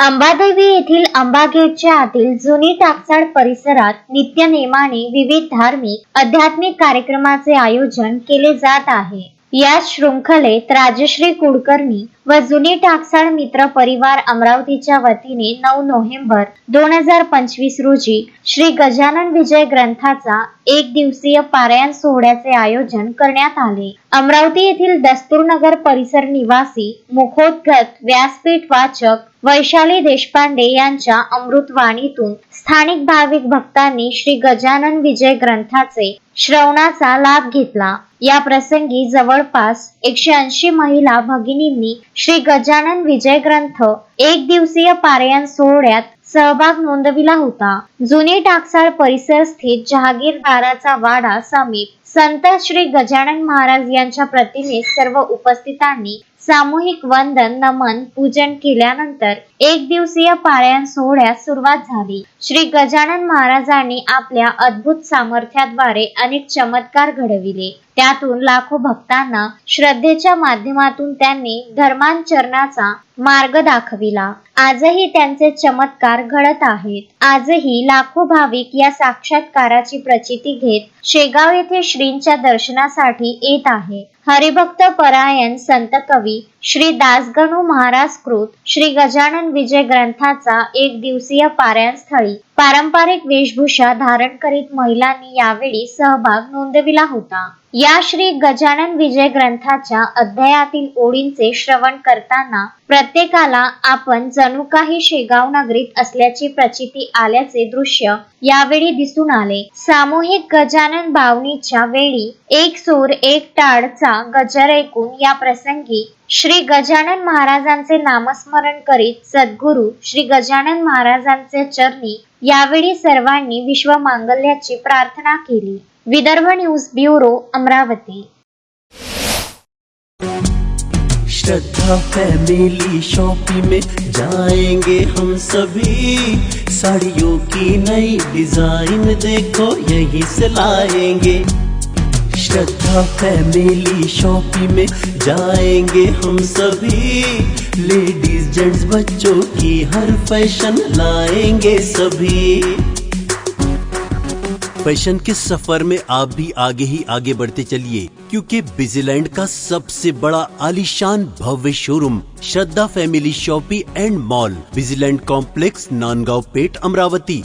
अंबादेवी येथील अंबागेटच्या आतील जुनी टाकसाळ परिसरात नित्यनेमाने विविध धार्मिक आध्यात्मिक कार्यक्रमाचे आयोजन केले जात आहे। या शृंखलेत राजश्री कुलकर्णी व जुनी टाकसाळ मित्र परिवार अमरावतीच्या वतीने 9 नोव्हेंबर 2025 रोजी श्री गजानन विजय ग्रंथाचा एक दिवसीय पारायण सोहळ्याचे आयोजन करण्यात आले। अमरावती येथील दस्तूरनगर परिसर निवासी मुखोद्गत व्यासपीठ वाचक वैशाली देशपांडे यांच्या अमृतवाणीतून स्थानिक भाविक भक्तांनी श्री गजानन विजय ग्रंथाचे श्रवणाचा लाभ घेतला। या प्रसंगी जवळपास 180 महिला भगिनींनी श्री गजानन विजय ग्रंथ एक दिवसीय पारायण सोहळ्यात सहभाग नोंदविला होता। जुनी टाकसाळ परिसर स्थित जहागीरदाराचा वाडा समीप संत श्री गजानन महाराज यांच्या प्रतिमेस सर्व उपस्थितांनी सामूहिक वंदन नमन पूजन केल्यानंतर एक दिवसीय पारायण सोहळ्यास सुरुवात झाली। श्री गजानन महाराजांनी आपल्या अद्भुत सामर्थ्याद्वारे अनेक चमत्कार घडविले। त्यातून लाखो भक्तांना श्रद्धेच्या माध्यमातून त्यांनी धर्मांचरणाचा मार्ग दाखविला। आजही त्यांचे चमत्कार घडत आहेत। आजही लाखो भाविक या साक्षात्काराची प्रचिती घेत शेगाव येथे श्रींच्या दर्शनासाठी येत आहे। हरिभक्त परायण संत कवी श्री दासगणू महाराज कृत श्री गजानन विजय ग्रंथाचा एक दिवसीय पारायण स्थळी पारंपरिक वेशभूषा धारण करीत महिलांनी यावेळी सहभाग नोंदविला होता। या श्री गजानन विजय ग्रंथाच्या अध्यायातील ओळींचे श्रवण करताना प्रत्येकाला आपण जणू काही शेगाव नगरीत असल्याची प्रचिती आल्याचे दृश्य यावेळी दिसून आले। सामूहिक गजानन बावनीच्या वेळी एक सूर एक टाळचा गजर ऐकून या प्रसंगी श्री गजानन महाराजांचे नामस्मरण करीत सद्गुरु श्री गजानन महाराजांचे चरणी यावेळी सर्वांनी विश्व मांगल्याची प्रार्थना केली। Vidarbha news bureau Amravati. Shraddha family shopping में जाएंगे हम सभी, साड़ियों की नई डिजाइन देखो यहीं से लाएंगे। श्रद्धा फैमिली शॉपिंग में जाएंगे हम सभी, लेडीज जेंट्स बच्चों की हर फैशन लाएंगे सभी। फैशन के सफर में आप भी आगे ही आगे बढ़ते चलिए, क्योंकि बिजीलैंड का सबसे बड़ा आलीशान भव्य showroom Shraddha family shopping and mall, Busyland complex, Nandgaon Peth, Amravati.